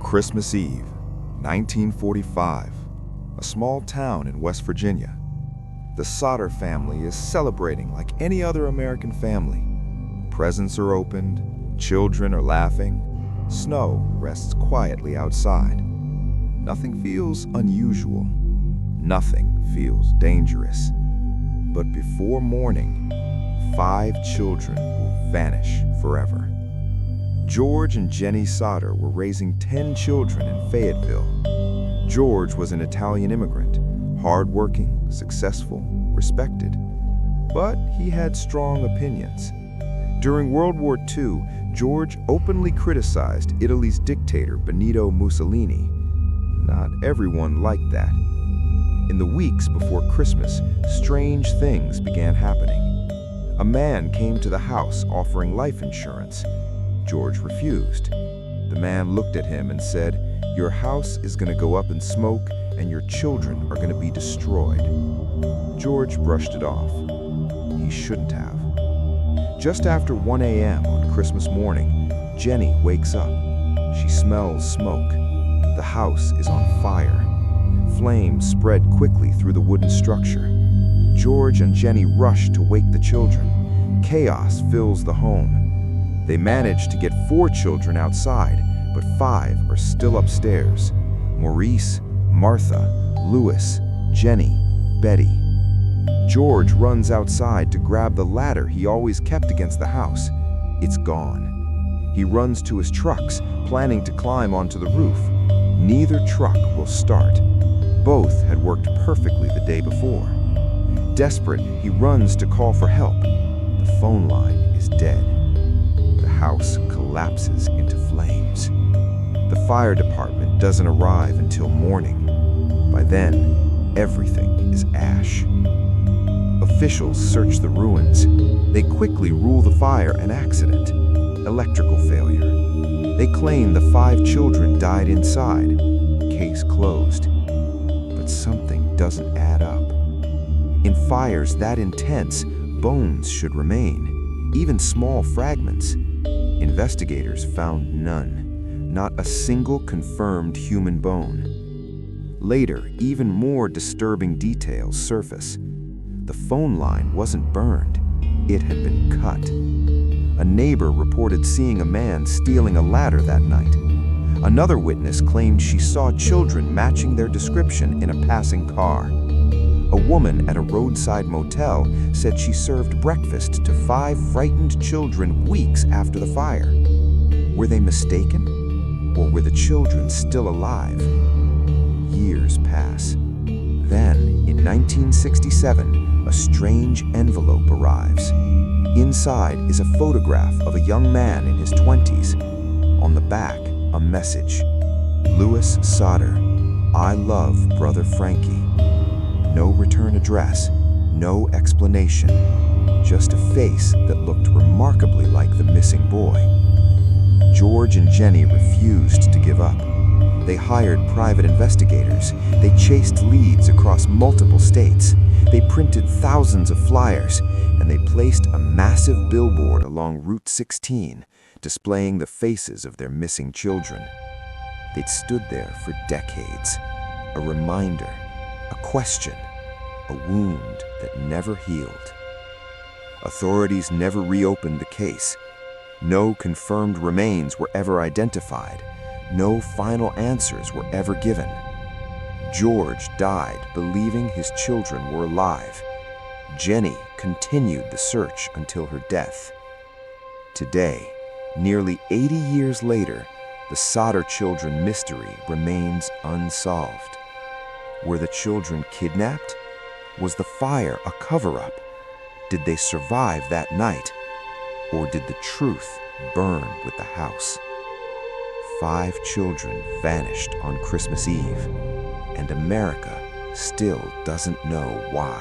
Christmas Eve, 1945, a small town in West Virginia. The Sodder family is celebrating like any other American family. Presents are opened, children are laughing, snow rests quietly outside. Nothing feels unusual, nothing feels dangerous. But before morning, 5 children will vanish forever. George and Jenny Sodder were raising 10 children in Fayetteville. George was an Italian immigrant, hardworking, successful, respected. But he had strong opinions. During World War II, George openly criticized Italy's dictator Benito Mussolini. Not everyone liked that. In the weeks before Christmas, strange things began happening. A man came to the house offering life insurance. George refused. The man looked at him and said, "Your house is going to go up in smoke and your children are going to be destroyed." George brushed it off. He shouldn't have. Just after 1 a.m. on Christmas morning, Jenny wakes up. She smells smoke. The house is on fire. Flames spread quickly through the wooden structure. George and Jenny rush to wake the children. Chaos fills the home. They manage to get 4 children outside, but 5 are still upstairs. Maurice, Martha, Louis, Jenny, Betty. George runs outside to grab the ladder he always kept against the house. It's gone. He runs to his trucks, planning to climb onto the roof. Neither truck will start. Both had worked perfectly the day before. Desperate, he runs to call for help. The phone line is dead. The house collapses into flames. The fire department doesn't arrive until morning. By then, everything is ash. Officials search the ruins. They quickly rule the fire an accident, electrical failure. They claim the 5 children died inside. Case closed. But something doesn't add up. In fires that intense, bones should remain, even small fragments. Investigators found none, not a single confirmed human bone. Later, even more disturbing details surface. The phone line wasn't burned, it had been cut. A neighbor reported seeing a man stealing a ladder that night. Another witness claimed she saw children matching their description in a passing car. A woman at a roadside motel said she served breakfast to 5 frightened children weeks after the fire. Were they mistaken? Or were the children still alive? Years pass. Then, in 1967, a strange envelope arrives. Inside is a photograph of a young man in his 20s. On the back, a message. Louis Sodder, I love Brother Frankie. No return address, no explanation, just a face that looked remarkably like the missing boy. George and Jenny refused to give up. They hired private investigators. They chased leads across multiple states. They printed thousands of flyers, and they placed a massive billboard along Route 16, displaying the faces of their missing children. They'd stood there for decades, a reminder, a question, a wound that never healed. Authorities never reopened the case. No confirmed remains were ever identified. No final answers were ever given. George died believing his children were alive. Jenny continued the search until her death. Today, nearly 80 years later, the Sodder children mystery remains unsolved. Were the children kidnapped? Was the fire a cover-up? Did they survive that night? Or did the truth burn with the house? 5 children vanished on Christmas Eve, and America still doesn't know why.